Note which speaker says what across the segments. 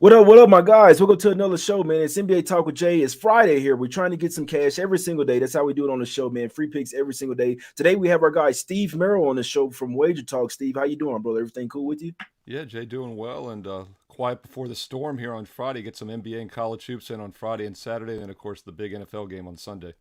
Speaker 1: What up, my guys? Welcome to another show, man. It's NBA Talk with Jay. It's Friday here. We're trying to get some cash every single day. That's how we do it on the show, man. Free picks every single day. Today we have our guy Steve Merril on the show from Wager Talk. Steve, how you doing, brother? Everything cool with you?
Speaker 2: Yeah, Jay, doing well and quiet before the storm here on Friday. Get some NBA and college hoops in on Friday and Saturday, and then of course the big NFL game on Sunday.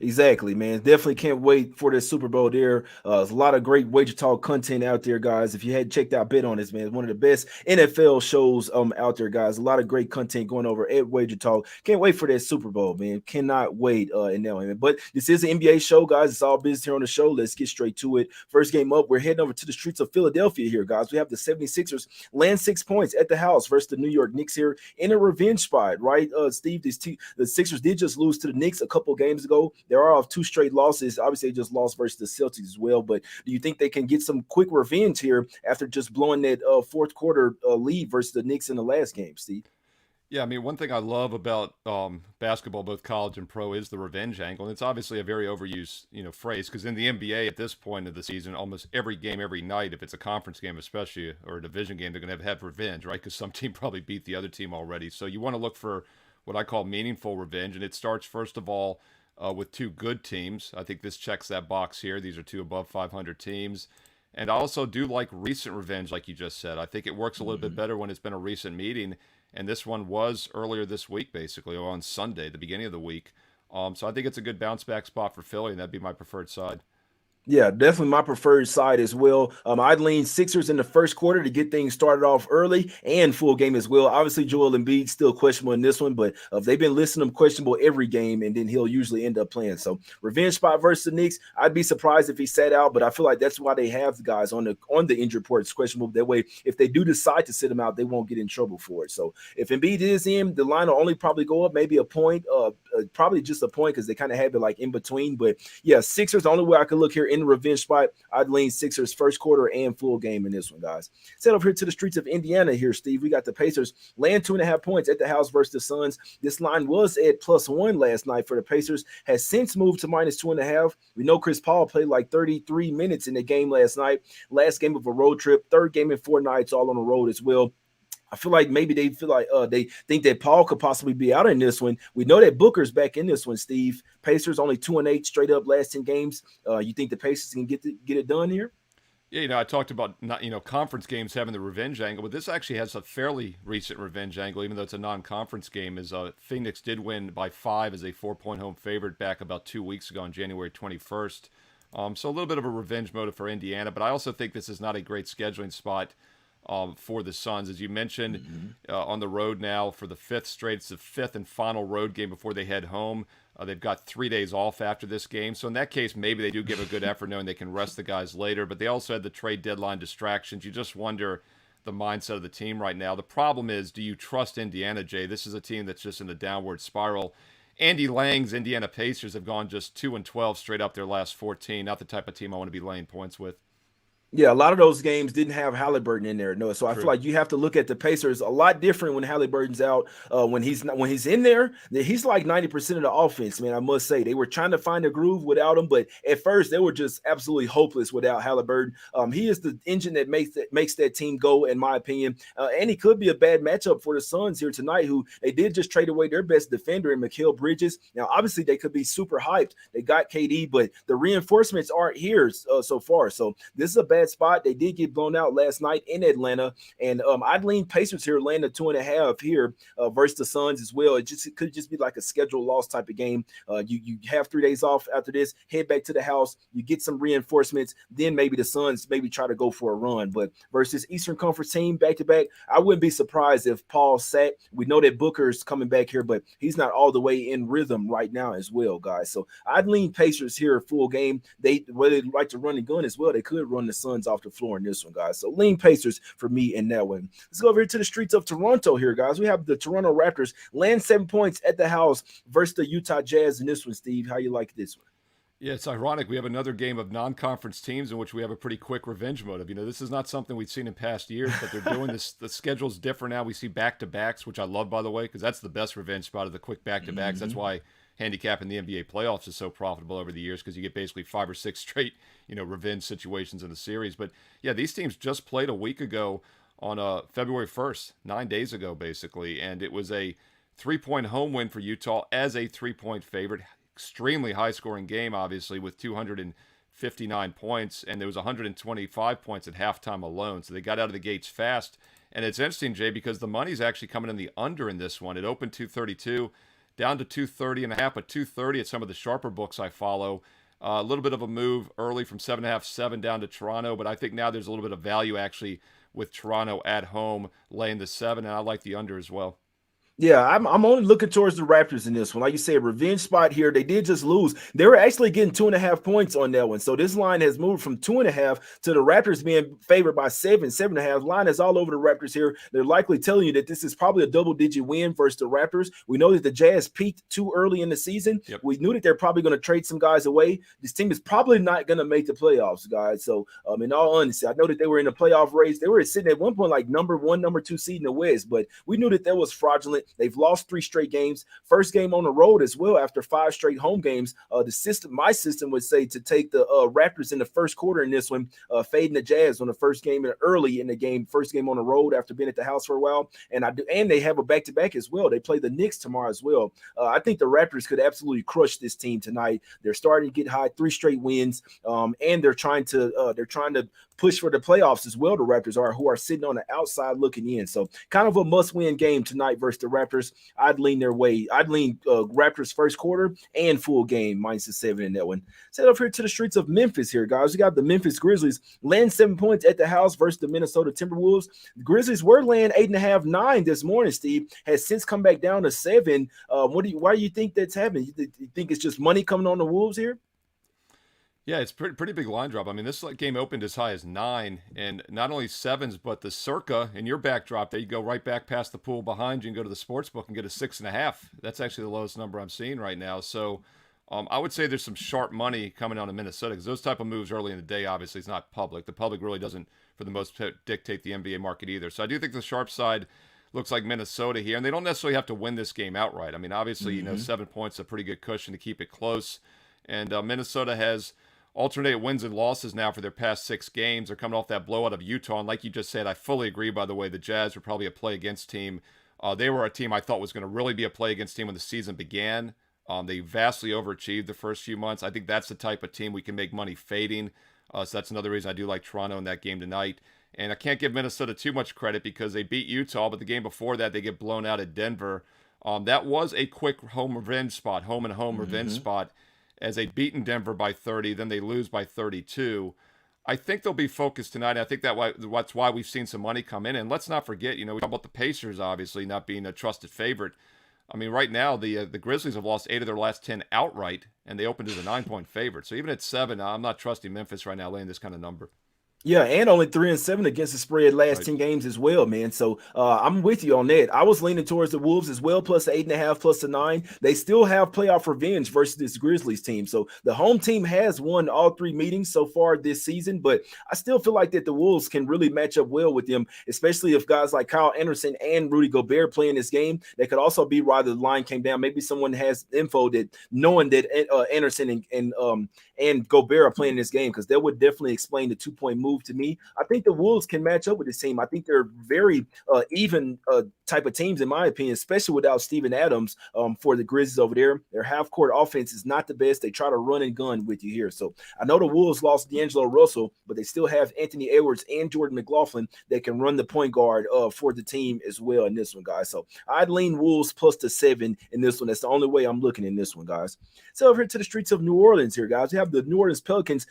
Speaker 1: Exactly, man. Definitely can't wait for this Super Bowl there. There's a lot of great Wager Talk content out there, guys. If you had checked out Bet on this, man, it's one of the best NFL shows out there, guys. A lot of great content going over at Wager Talk. Can't wait for that Super Bowl, man. Cannot wait in that one. But this is an NBA show, guys. It's all business here on the show. Let's get straight to it. First game up, we're heading over to the streets of Philadelphia here, guys. We have the 76ers land 6 points at the house versus the New York Knicks here in a revenge spot, right? Steve, the Sixers did just lose to the Knicks a couple games ago. There are off two straight losses. Obviously, they just lost versus the Celtics as well. But do you think they can get some quick revenge here after just blowing that fourth quarter lead versus the Knicks in the last game, Steve?
Speaker 2: Yeah, I mean, one thing I love about basketball, both college and pro, is the revenge angle. And it's obviously a very overused, phrase because in the NBA at this point of the season, almost every game, every night, if it's a conference game, especially or a division game, they're going to have revenge, right? Because some team probably beat the other team already. So you want to look for what I call meaningful revenge, and it starts first of all with two good teams. I think this checks that box here. These are two above 500 teams. And I also do like recent revenge, like you just said. I think it works a little bit better when it's been a recent meeting. And this one was earlier this week, basically, or on Sunday, the beginning of the week. So I think it's a good bounce back spot for Philly, and that'd be my preferred side.
Speaker 1: Yeah, definitely my preferred side as well. I'd lean Sixers in the first quarter to get things started off early and full game as well. Obviously, Joel Embiid still questionable in this one, but they've been listing him questionable every game, and then he'll usually end up playing. So, revenge spot versus the Knicks. I'd be surprised if he sat out, but I feel like that's why they have the guys on the injury report. It's questionable. That way, if they do decide to sit him out, they won't get in trouble for it. So, if Embiid is in, the line will only probably go up maybe a point, probably just a point because they kind of have it like in between. But yeah, Sixers the only way I could look here in the revenge spot. I'd lean Sixers first quarter and full game in this one, guys. Set up here to the streets of Indiana here, Steve. We got the Pacers laying 2.5 points at the house versus the Suns. This line was at +1 last night for the Pacers, has since moved to -2.5. We know Chris Paul played like 33 minutes in the game last night. Last game of a road trip, third game in 4 nights, all on the road as well. I feel like maybe they feel like they think that Paul could possibly be out in this one. We know that Booker's back in this one, Steve. Pacers only 2-8 straight up last 10 games. You think the Pacers can get it done here?
Speaker 2: Yeah, I talked about not, conference games having the revenge angle, but this actually has a fairly recent revenge angle, even though it's a non-conference game. Is Phoenix did win by 5 as a 4-point home favorite back about 2 weeks ago on January 21st. So a little bit of a revenge motive for Indiana, but I also think this is not a great scheduling spot for the Suns. As you mentioned, on the road now for the fifth straight. It's the fifth and final road game before they head home. They've got 3 days off after this game. So in that case, maybe they do give a good effort knowing they can rest the guys later. But they also had the trade deadline distractions. You just wonder the mindset of the team right now. The problem is, do you trust Indiana, Jay? This is a team that's just in the downward spiral. Andy Lang's Indiana Pacers have gone just 2-12 straight up their last 14. Not the type of team I want to be laying points with.
Speaker 1: Yeah, a lot of those games didn't have Halliburton in there. No, so I feel
Speaker 2: True.
Speaker 1: like you have to look at the Pacers a lot different when Halliburton's out. When he's in there, he's like 90% of the offense. Man, I must say they were trying to find a groove without him, but at first they were just absolutely hopeless without Halliburton. He is the engine that makes that team go, in my opinion. And he could be a bad matchup for the Suns here tonight, who they did just trade away their best defender in Mikal Bridges. Now, obviously, they could be super hyped. They got KD, but the reinforcements aren't here so far. So this is a bad spot. They did get blown out last night in Atlanta, and I'd lean Pacers here, laying the 2.5 here versus the Suns as well. It could just be like a scheduled loss type of game. You have 3 days off after this, head back to the house, you get some reinforcements, then maybe the Suns maybe try to go for a run. But versus Eastern Conference team back to back, I wouldn't be surprised if Paul sat. We know that Booker's coming back here, but he's not all the way in rhythm right now as well, guys. So I'd lean Pacers here full game. Whether they like to run the gun as well, they could run the Suns off the floor in this one, guys. So lean Pacers for me in that one. Let's go over here to the streets of Toronto here, guys. We have the Toronto Raptors land 7 points at the house versus the Utah Jazz in this one, Steve. How you like this one?
Speaker 2: Yeah, it's ironic. We have another game of non-conference teams in which we have a pretty quick revenge motive. This is not something we've seen in past years, but they're doing this. The schedule's different now. We see back-to-backs, which I love, by the way, because that's the best revenge spot of the quick back-to-backs. That's why handicapping the NBA playoffs is so profitable over the years, because you get basically 5 or 6 straight, revenge situations in the series. But yeah, these teams just played a week ago on February 1st, 9 days ago, basically. And it was a 3-point home win for Utah as a 3-point favorite. Extremely high-scoring game, obviously, with 259 points. And there was 125 points at halftime alone. So they got out of the gates fast. And it's interesting, Jay, because the money's actually coming in the under in this one. It opened 232, down to 230.5, but 230 at some of the sharper books I follow. A little bit of a move early from 7.5, 7 down to Toronto, but I think now there's a little bit of value actually with Toronto at home laying the 7, and I like the under as well.
Speaker 1: Yeah, I'm only looking towards the Raptors in this one. Like you said, revenge spot here. They did just lose. They were actually getting 2.5 points on that one. So this line has moved from 2.5 to the Raptors being favored by 7.5. Line is all over the Raptors here. They're likely telling you that this is probably a double-digit win versus the Raptors. We know that the Jazz peaked too early in the season.
Speaker 2: Yep.
Speaker 1: We knew that they're probably going to trade some guys away. This team is probably not going to make the playoffs, guys. So in all honesty, I know that they were in the playoff race. They were sitting at one point like number 1, number 2 seed in the West, but we knew that was fraudulent. They've lost 3 straight games. First game on the road as well after 5 straight home games. My system would say to take the Raptors in the first quarter in this one, fading the Jazz on the first game early in the game, first game on the road after being at the house for a while. And they have a back-to-back as well. They play the Knicks tomorrow as well. I think the Raptors could absolutely crush this team tonight. They're starting to get high, 3 straight wins, and they're trying to push for the playoffs as well. The Raptors who are sitting on the outside looking in. So kind of a must-win game tonight versus the Raptors. I'd lean their way. I'd lean Raptors first quarter and full game -7 in that one. Set up here to the streets of Memphis here, guys. We got the Memphis Grizzlies laying 7 points at the house versus the Minnesota Timberwolves. The Grizzlies were laying 8.5, 9 this morning, Steve. Has since come back down to 7. Why do you think that's happening? You think it's just money coming on the Wolves here?
Speaker 2: Yeah, it's pretty big line drop. I mean, this game opened as high as 9, and not only 7s, but the circa in your backdrop there, you go right back past the pool behind you and go to the sports book and get a 6.5. That's actually the lowest number I'm seeing right now. So I would say there's some sharp money coming out of Minnesota because those type of moves early in the day, obviously, is not public. The public really doesn't, for the most part, dictate the NBA market either. So I do think the sharp side looks like Minnesota here, and they don't necessarily have to win this game outright. I mean, obviously, 7 points is a pretty good cushion to keep it close, and Minnesota has alternate wins and losses now for their past 6 games. They're coming off that blowout of Utah. And like you just said, I fully agree, by the way, the Jazz were probably a play-against team. They were a team I thought was going to really be a play-against team when the season began. They vastly overachieved the first few months. I think that's the type of team we can make money fading. So that's another reason I do like Toronto in that game tonight. And I can't give Minnesota too much credit because they beat Utah, but the game before that, they get blown out at Denver. That was a quick home revenge spot, revenge spot, as they'd beaten Denver by 30, then they lose by 32. I think they'll be focused tonight. I think that's why we've seen some money come in. And let's not forget, we talk about the Pacers obviously not being a trusted favorite. I mean, right now, the Grizzlies have lost 8 of their last 10 outright, and they opened as a 9-point favorite. So even at 7, I'm not trusting Memphis right now laying this kind of number.
Speaker 1: Yeah, and only 3-7 against the spread last 10 games as well, man. So I'm with you on that. I was leaning towards the Wolves as well, plus the 8.5, plus the 9. They still have playoff revenge versus this Grizzlies team. So the home team has won all 3 meetings so far this season, but I still feel like that the Wolves can really match up well with them, especially if guys like Kyle Anderson and Rudy Gobert play in this game. That could also be why the line came down. Maybe someone has info that knowing that Anderson and Gobert are playing this game, because that would definitely explain the 2-point move to me. I think the Wolves can match up with this team. I think they're very even type of teams, in my opinion, especially without Steven Adams for the Grizzlies over there. Their half-court offense is not the best. They try to run and gun with you here. So I know the Wolves lost D'Angelo Russell, but they still have Anthony Edwards and Jordan McLaughlin that can run the point guard for the team as well in this one, guys. So I'd lean Wolves plus the 7 in this one. That's the only way I'm looking in this one, guys. So over here to the streets of New Orleans here, guys. We have the New Orleans Pelicans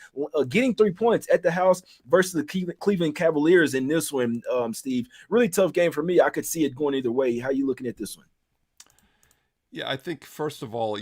Speaker 1: getting 3 points at the house versus the Cleveland Cavaliers in this one, Steve. Really tough game for me. I could see it going either way. How are you looking at this one?
Speaker 2: Yeah, I think, first of all,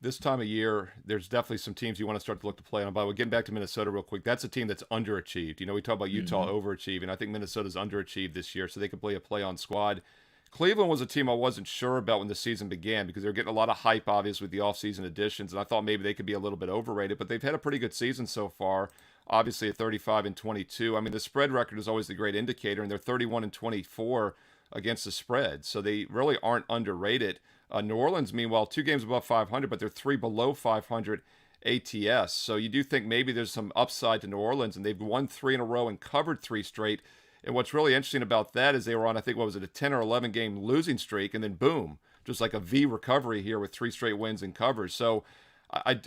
Speaker 2: this time of year, there's definitely some teams you want to start to look to play on. But getting back to Minnesota real quick, that's a team that's underachieved. We talk about Utah overachieving. I think Minnesota's underachieved this year, so they could play a play-on squad. Cleveland was a team I wasn't sure about when the season began because they were getting a lot of hype, obviously, with the offseason additions, and I thought maybe they could be a little bit overrated, but they've had a pretty good season so far, obviously at 35-22. I mean, the spread record is always the great indicator, and they're 31-24 against the spread, so they really aren't underrated. New Orleans, meanwhile, 2 games above 500, but they're 3 below 500 ATS, so you do think maybe there's some upside to New Orleans, and they've won 3 in a row and covered 3 straight And what's really interesting about that is they were on, I think, what was it, a 10 or 11 game losing streak, and then boom, just like a V recovery here with 3 straight wins and covers. So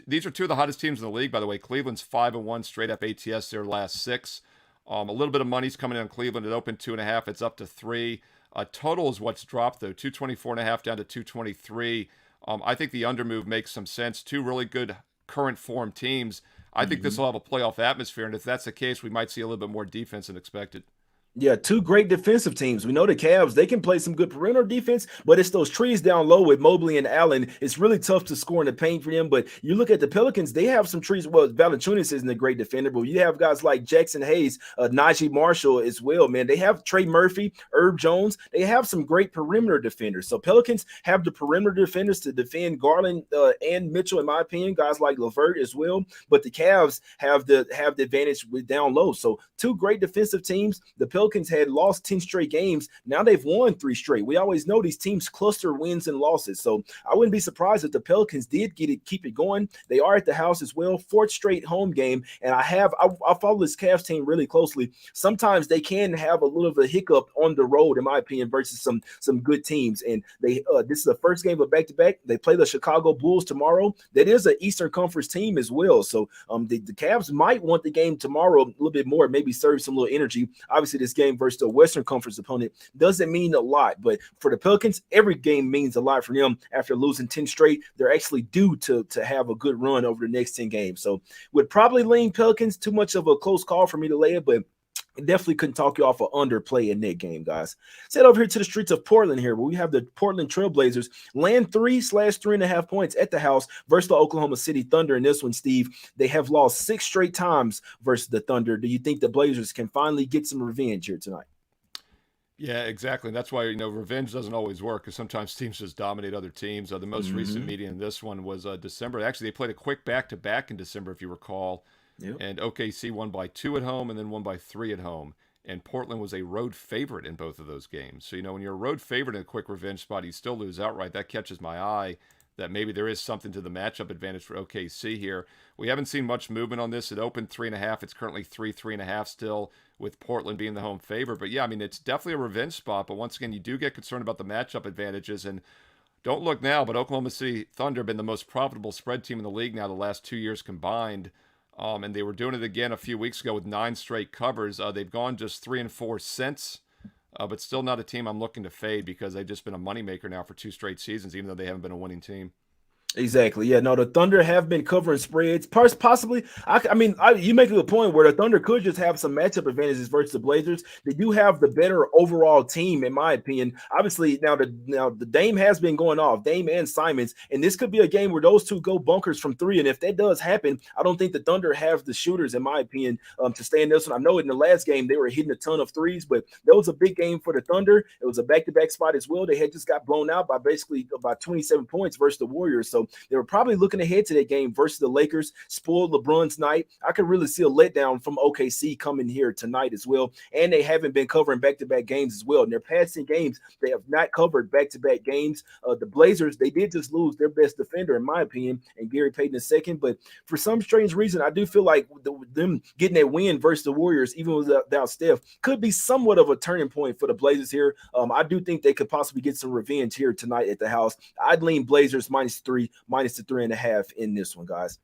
Speaker 2: these are 2 of the hottest teams in the league, by the way. Cleveland's 5-1 straight up ATS their last 6. A little bit of money's coming in on Cleveland. It opened 2.5. It's up to 3. Total is what's dropped, though, 224.5 down to 223. I think the under move makes some sense. 2 really good current form teams. I think this will have a playoff atmosphere, and if that's the case, we might see a little bit more defense than expected.
Speaker 1: Yeah, 2 great defensive teams. We know the Cavs, they can play some good perimeter defense, but it's those trees down low with Mobley and Allen. It's really tough to score in the paint for them. But you look at the Pelicans, they have some trees. Well, Valanciunas isn't a great defender, but you have guys like Jackson Hayes, Najee Marshall as well, man. They have Trey Murphy, Herb Jones. They have some great perimeter defenders. So Pelicans have the perimeter defenders to defend Garland and Mitchell, in my opinion, guys like LeVert as well. But the Cavs have the advantage with down low. So 2 great defensive teams. The Pelicans had lost 10 straight games. Now they've won 3 straight. We always know these teams cluster wins and losses. So I wouldn't be surprised if the Pelicans did keep it going. They are at the house as well. 4th straight home game. And I follow this Cavs team really closely. Sometimes they can have a little of a hiccup on the road, in my opinion, versus some good teams. And this is the first game of back-to-back. They play the Chicago Bulls tomorrow. That is an Eastern Conference team as well. So the Cavs might want the game tomorrow a little bit more, maybe serve some little energy. Obviously, this game versus the Western Conference opponent doesn't mean a lot, but for the Pelicans, every game means a lot for them. After losing 10 straight, they're actually due to have a good run over the next 10 games. So would probably lean Pelicans. Too much of a close call for me to lay it, but definitely couldn't talk you off of underplay in that game, guys. Let's head over here to the streets of Portland here, where we have the Portland Trailblazers land 3/3.5 points at the house versus the Oklahoma City Thunder. In this one, Steve, they have lost 6 straight times versus the Thunder. Do you think the Blazers can finally get some revenge here tonight?
Speaker 2: Yeah, exactly. And that's why, revenge doesn't always work, because sometimes teams just dominate other teams. The most recent meeting in this one was December. Actually, they played a quick back-to-back in December, if you recall. Yep. And OKC won by 2 at home and then won by 3 at home. And Portland was a road favorite in both of those games. So, when you're a road favorite in a quick revenge spot, you still lose outright. That catches my eye that maybe there is something to the matchup advantage for OKC here. We haven't seen much movement on this. It opened 3.5. It's currently 3.5 still, with Portland being the home favorite. But yeah, it's definitely a revenge spot. But once again, you do get concerned about the matchup advantages. And don't look now, but Oklahoma City Thunder have been the most profitable spread team in the league now the last 2 years combined. And they were doing it again a few weeks ago with 9 straight covers. They've gone just 3 and 4 since, but still not a team I'm looking to fade, because they've just been a moneymaker now for 2 straight seasons, even though they haven't been a winning team.
Speaker 1: Exactly. Yeah, no, the Thunder have been covering spreads. Possibly, you make a good point where the Thunder could just have some matchup advantages versus the Blazers. They do have the better overall team, in my opinion. Obviously, now the Dame has been going off, Dame and Simons, and this could be a game where those 2 go bunkers from 3. And if that does happen, I don't think the Thunder have the shooters, in my opinion, to stay in this one. I know in the last game they were hitting a ton of threes, but that was a big game for the Thunder. It was a back-to-back spot as well. They had just got blown out by basically about 27 points versus the Warriors. So they were probably looking ahead to that game versus the Lakers. Spoiled LeBron's night. I could really see a letdown from OKC coming here tonight as well. And they haven't been covering back-to-back games as well. In their past 10 games, they have not covered back-to-back games. The Blazers, they did just lose their best defender, in my opinion, and Gary Payton II. But for some strange reason, I do feel like them getting that win versus the Warriors, even without Steph, could be somewhat of a turning point for the Blazers here. I do think they could possibly get some revenge here tonight at the house. I'd lean Blazers -3, minus the 3.5 in this one, guys.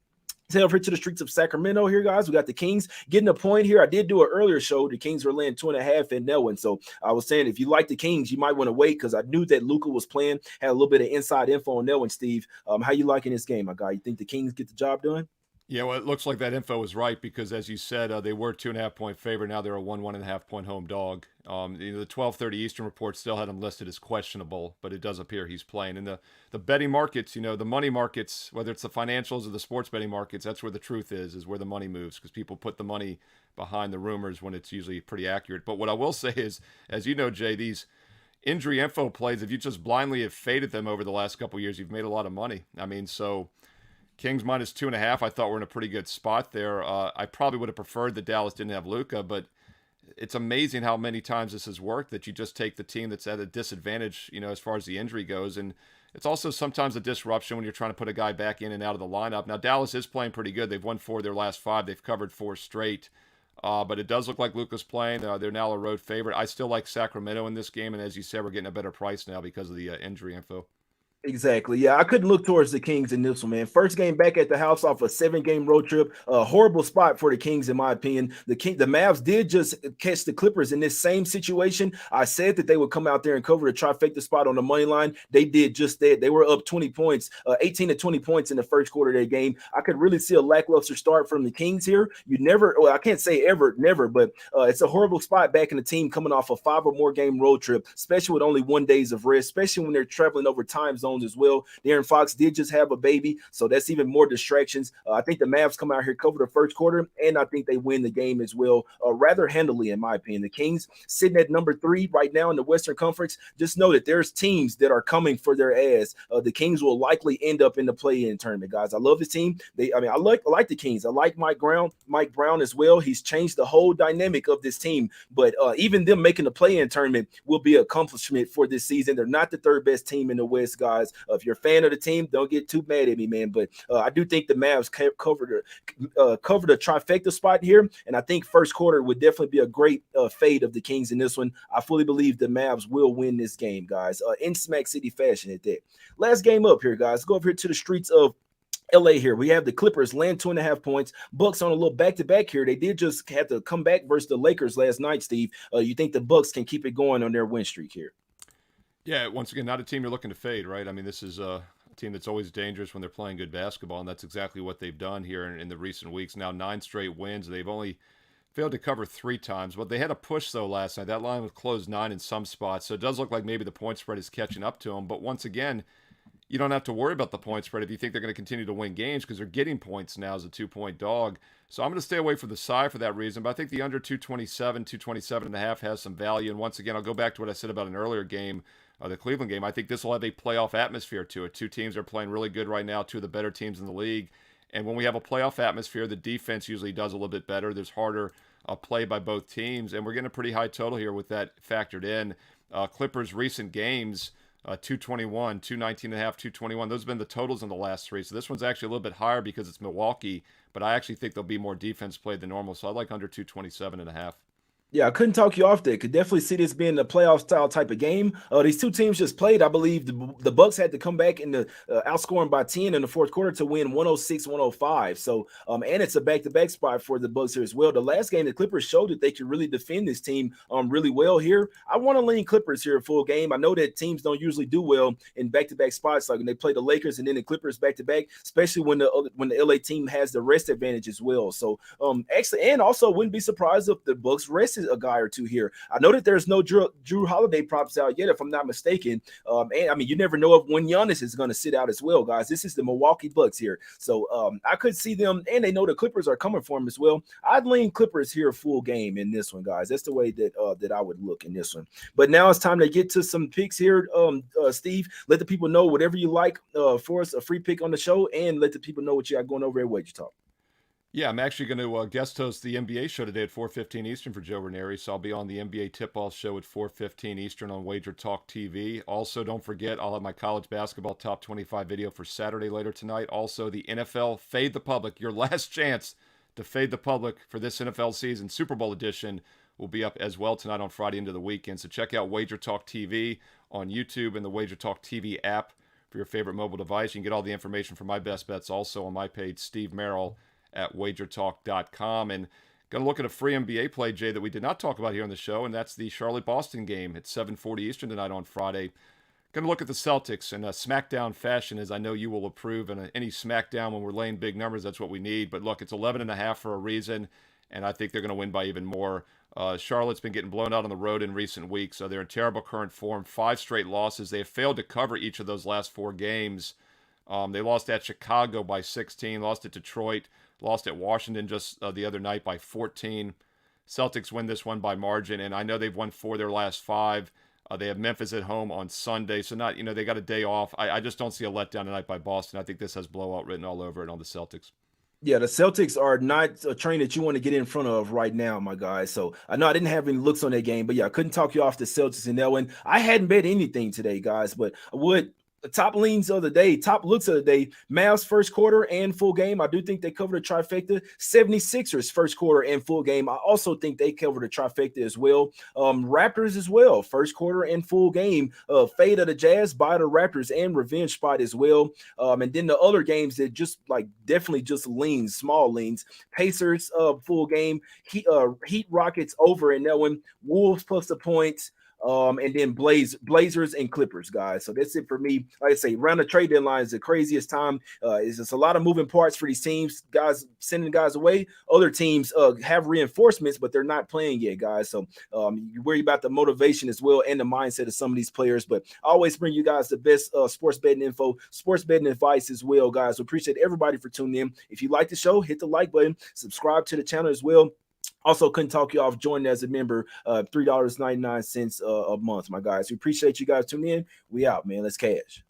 Speaker 1: Let's head over to the streets of Sacramento here, guys. We got the Kings getting a point here. I did do an earlier show. The Kings were laying 2.5 in that one. So I was saying, if you like the Kings, you might want to wait, because I knew that Luka was playing. Had a little bit of inside info on that one, Steve. How you liking this game, my guy? You think the Kings get the job done?
Speaker 2: Yeah, well, it looks like that info was right, because as you said, they were 2.5 point favorite. Now they're a 1.5 point home dog. The 12:30 Eastern report still had him listed as questionable, but it does appear he's playing. And the betting markets, the money markets, whether it's the financials or the sports betting markets, that's where the truth is where the money moves, because people put the money behind the rumors when it's usually pretty accurate. But what I will say is, as you know, Jay, these injury info plays, if you just blindly have faded them over the last couple of years, you've made a lot of money. So Kings -2.5, I thought we're in a pretty good spot there. I probably would have preferred that Dallas didn't have Luka, but it's amazing how many times this has worked, that you just take the team that's at a disadvantage, as far as the injury goes. And it's also sometimes a disruption when you're trying to put a guy back in and out of the lineup. Now, Dallas is playing pretty good. They've won 4 of their last 5. They've covered 4 straight. But it does look like Luka's playing. They're now a road favorite. I still like Sacramento in this game, and as you said, we're getting a better price now because of the injury info.
Speaker 1: Exactly. Yeah, I couldn't look towards the Kings in this one, man. First game back at the house off a 7-game road trip. A horrible spot for the Kings, in my opinion. The Mavs did just catch the Clippers in this same situation. I said that they would come out there and cover the trifecta spot on the money line. They did just that. They were up 20 points, 18 to 20 points in the first quarter of their game. I could really see a lackluster start from the Kings here. You never, well, I can't say ever, never, but it's a horrible spot back in the team coming off a 5 or more game road trip, especially with only 1 day of rest, especially when they're traveling over time zones as well. De'Aaron Fox did just have a baby, so that's even more distractions. I think the Mavs come out here, cover the first quarter, and I think they win the game as well, rather handily, in my opinion. The Kings sitting at number 3 right now in the Western Conference. Just know that there's teams that are coming for their ass. The Kings will likely end up in the play-in tournament, guys. I love this team. I like the Kings. I like Mike Brown as well. He's changed the whole dynamic of this team, but even them making the play-in tournament will be an accomplishment for this season. They're not the third best team in the West, guys. If you're a fan of the team, don't get too mad at me, man. But I do think the Mavs covered a trifecta spot here, and I think first quarter would definitely be a great fade of the Kings in this one. I fully believe the Mavs will win this game, guys, in Smack City fashion at that. Last game up here, guys. Go up here to the streets of LA here. We have the Clippers land 2.5 points. Bucks on a little back-to-back here. They did just have to come back versus the Lakers last night, Steve. You think the Bucks can keep it going on their win streak here?
Speaker 2: Yeah, once again, not a team you're looking to fade, right? I mean, this is a team that's always dangerous when they're playing good basketball, and that's exactly what they've done here in the recent weeks. Now 9 straight wins. They've only failed to cover 3 times, but they had a push, though, last night. That line was closed 9 in some spots, so it does look like maybe the point spread is catching up to them. But once again, you don't have to worry about the point spread if you think they're going to continue to win games because they're getting points now as a 2-point dog. So I'm going to stay away from the side for that reason, but I think the under 227.5 has some value. And once again, I'll go back to what I said about an earlier game, the Cleveland game. I think this will have a playoff atmosphere to it. 2 teams are playing really good right now, 2 of the better teams in the league. And when we have a playoff atmosphere, the defense usually does a little bit better. There's harder play by both teams, and we're getting a pretty high total here with that factored in. Clippers' recent games, 221, 219.5, 221. Those have been the totals in the last 3. So this one's actually a little bit higher because it's Milwaukee, but I actually think there'll be more defense played than normal. So I like under 227.5.
Speaker 1: Yeah, I couldn't talk you off there. Could definitely see this being a playoff style type of game. These 2 teams just played. I believe the Bucks had to come back in the outscoring by 10 in the fourth quarter to win 106-105. So, and it's a back-to-back spot for the Bucks here as well. The last game, the Clippers showed that they could really defend this team really well here. I want to lean Clippers here a full game. I know that teams don't usually do well in back-to-back spots, like when they play the Lakers and then the Clippers back-to-back, especially when the LA team has the rest advantage as well. So, actually, and also wouldn't be surprised if the Bucks rested a guy or 2 here. I know that there's no Drew Holiday props out yet, if I'm not mistaken. And I mean, you never know if when Giannis is going to sit out as well, guys. This is the Milwaukee Bucks here. So I could see them, and they know the Clippers are coming for them as well. I'd lean Clippers here full game in this one, guys. That's the way that I would look in this one. But now it's time to get to some picks here. Steve, let the people know whatever you like for us, a free pick on the show, and let the people know what you got going over at Wager Talk.
Speaker 2: Yeah, I'm actually going to guest host the NBA show today at 4:15 Eastern for Joe Ranieri, so I'll be on the NBA tip-off show at 4:15 Eastern on Wager Talk TV. Also, don't forget, I'll have my college basketball top 25 video for Saturday later tonight. Also, the NFL Fade the Public, your last chance to fade the public for this NFL season, Super Bowl edition, will be up as well tonight on Friday into the weekend. So check out Wager Talk TV on YouTube and the Wager Talk TV app for your favorite mobile device. You can get all the information for my best bets also on my page, Steve Merril, at wagertalk.com. And going to look at a free NBA play, Jay, that we did not talk about here on the show, and that's the Charlotte-Boston game at 7:40 Eastern tonight on Friday. Going to look at the Celtics in a SmackDown fashion, as I know you will approve. And any SmackDown when we're laying big numbers, that's what we need. But look, it's 11.5 for a reason, and I think they're going to win by even more. Charlotte's been getting blown out on the road in recent weeks, so they're in terrible current form. 5 straight losses. They have failed to cover each of those last 4 games. They lost at Chicago by 16, lost at Detroit, lost at Washington just the other night by 14. Celtics win this one by margin, and I know they've won 4 of their last 5. They have Memphis at home on Sunday, so not, they got a day off. I just don't see a letdown tonight by Boston. I think this has blowout written all over it on the Celtics.
Speaker 1: Yeah, the Celtics are not a train that you want to get in front of right now, my guy. So I know I didn't have any looks on that game, but yeah, I couldn't talk you off the Celtics in that one. I hadn't bet anything today, guys, but I would the top leans of the day, top looks of the day, Mavs first quarter and full game. I do think they covered a trifecta. 76ers first quarter and full game. I also think they covered a trifecta as well. Raptors as well, first quarter and full game. Fade of the Jazz by the Raptors and revenge spot as well. And then the other games that just like definitely just leans, small leans. Pacers full game. Heat Rockets over in that one. Wolves plus the points. And then Blazers and Clippers, guys. So that's it for me. Like I say, round the trade deadline is the craziest time. It's just a lot of moving parts for these teams, guys sending guys away. Other teams have reinforcements, but they're not playing yet, guys. So you worry about the motivation as well and the mindset of some of these players. But I always bring you guys the best sports betting info, sports betting advice as well, guys. So appreciate everybody for tuning in. If you like the show, hit the like button, subscribe to the channel as well. Also, couldn't talk you off joining as a member, $3.99 a month, my guys. We appreciate you guys tuning in. We out, man. Let's cash.